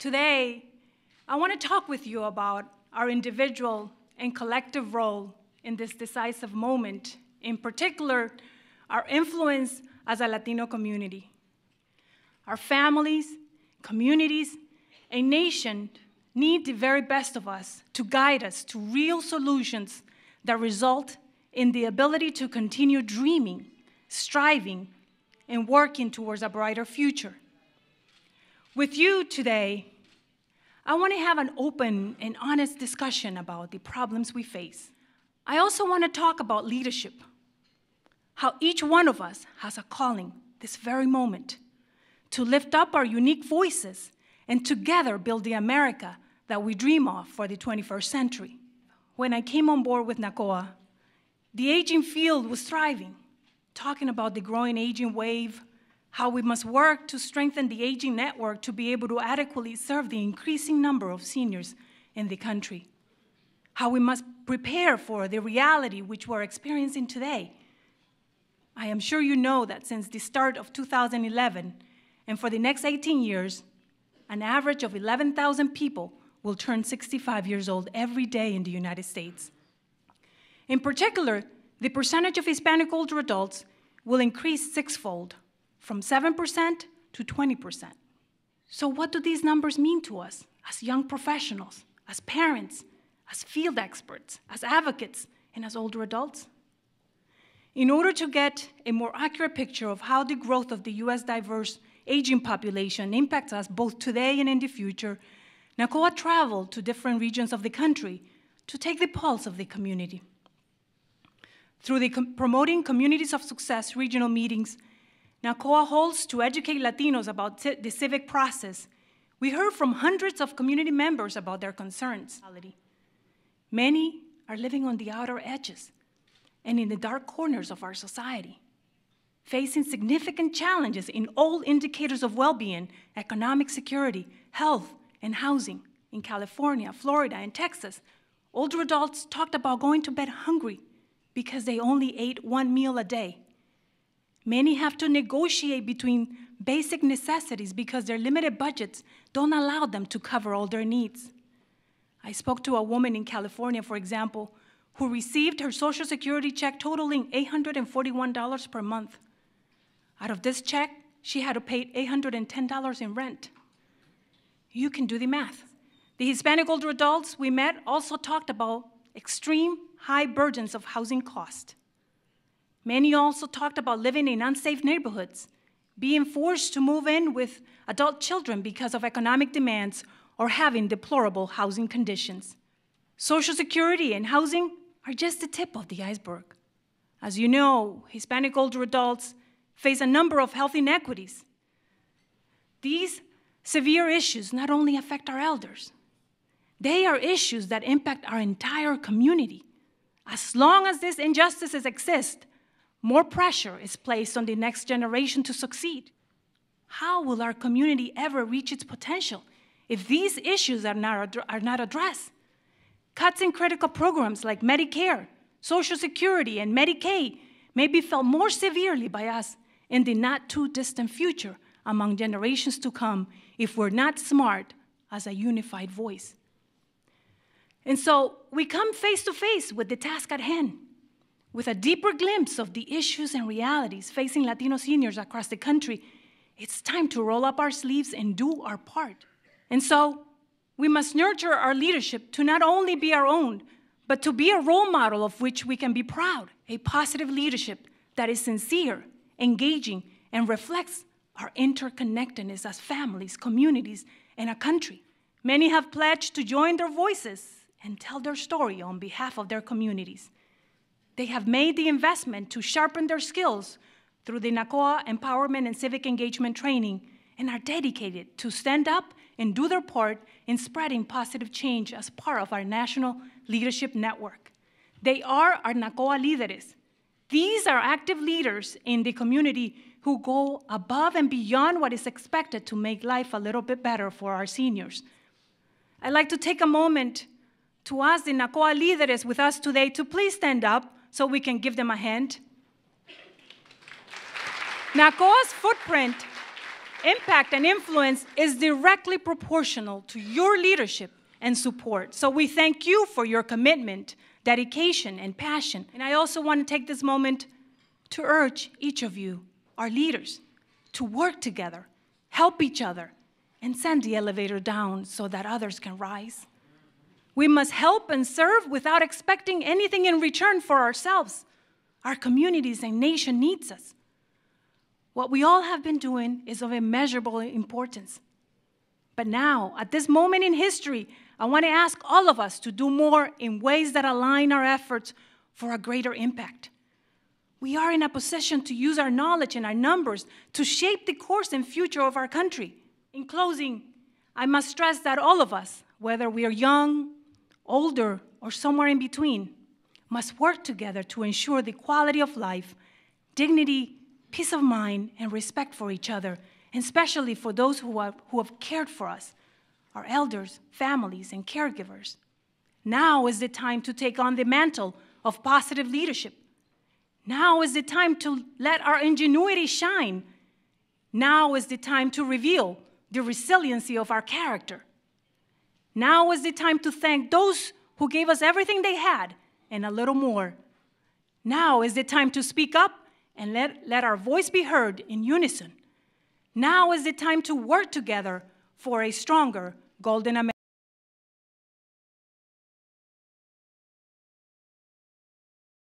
Today, I want to talk with you about our individual and collective role in this decisive moment, in particular, our influence as a Latino community. Our families, communities, a nation need the very best of us to guide us to real solutions that result in the ability to continue dreaming, striving, and working towards a brighter future. With you today, I want to have an open and honest discussion about the problems we face. I also want to talk about leadership, how each one of us has a calling this very moment to lift up our unique voices and together build the America that we dream of for the 21st century. When I came on board with NHCOA, the aging field was thriving, talking about the growing aging wave, how we must work to strengthen the aging network to be able to adequately serve the increasing number of seniors in the country, how we must prepare for the reality which we're experiencing today. I am sure you know that since the start of 2011, and for the next 18 years, an average of 11,000 people will turn 65 years old every day in the United States. In particular, the percentage of Hispanic older adults will increase sixfold, from 7% to 20%. So what do these numbers mean to us as young professionals, as parents, as field experts, as advocates, and as older adults? In order to get a more accurate picture of how the growth of the U.S. diverse aging population impacts us both today and in the future, NHCOA traveled to different regions of the country to take the pulse of the community. Through the Promoting Communities of Success regional meetings NHCOA holds to educate Latinos about the civic process, we heard from hundreds of community members about their concerns. Many are living on the outer edges and in the dark corners of our society, facing significant challenges in all indicators of well-being, economic security, health, and housing. In California, Florida, and Texas, older adults talked about going to bed hungry because they only ate one meal a day. Many have to negotiate between basic necessities because their limited budgets don't allow them to cover all their needs. I spoke to a woman in California, for example, who received her Social Security check totaling $841 per month. Out of this check, she had to pay $810 in rent. You can do the math. The Hispanic older adults we met also talked about extreme high burdens of housing cost. Many also talked about living in unsafe neighborhoods, being forced to move in with adult children because of economic demands, or having deplorable housing conditions. Social Security and housing are just the tip of the iceberg. As you know, Hispanic older adults face a number of health inequities. These severe issues not only affect our elders, they are issues that impact our entire community. As long as these injustices exist, more pressure is placed on the next generation to succeed. How will our community ever reach its potential if these issues are not addressed? Cuts in critical programs like Medicare, Social Security, and Medicaid may be felt more severely by us in the not-too-distant future among generations to come if we're not smart as a unified voice. And so we come face to face with the task at hand, with a deeper glimpse of the issues and realities facing Latino seniors across the country. It's time to roll up our sleeves and do our part. And so we must nurture our leadership to not only be our own, but to be a role model of which we can be proud, a positive leadership that is sincere, engaging, and reflects our interconnectedness as families, communities, and a country. Many have pledged to join their voices and tell their story on behalf of their communities. They have made the investment to sharpen their skills through the NHCOA Empowerment and Civic Engagement Training and are dedicated to stand up and do their part in spreading positive change as part of our national leadership network. They are our NHCOA líderes. These are active leaders in the community who go above and beyond what is expected to make life a little bit better for our seniors. I'd like to take a moment to ask the NHCOA líderes with us today to please stand up so we can give them a hand. NHCOA's footprint impact and influence is directly proportional to your leadership and support. So we thank you for your commitment, dedication, and passion. And I also want to take this moment to urge each of you, our leaders, to work together, help each other, and send the elevator down so that others can rise. We must help and serve without expecting anything in return for ourselves. Our communities and nation needs us. What we all have been doing is of immeasurable importance. But now, at this moment in history, I want to ask all of us to do more in ways that align our efforts for a greater impact. We are in a position to use our knowledge and our numbers to shape the course and future of our country. In closing, I must stress that all of us, whether we are young, older, or somewhere in between, must work together to ensure the quality of life, dignity, peace of mind, and respect for each other, and especially for those who have cared for us, our elders, families, and caregivers. Now is the time to take on the mantle of positive leadership. Now is the time to let our ingenuity shine. Now is the time to reveal the resiliency of our character. Now is the time to thank those who gave us everything they had and a little more. Now is the time to speak up and let our voice be heard in unison. Now is the time to work together for a stronger Golden America.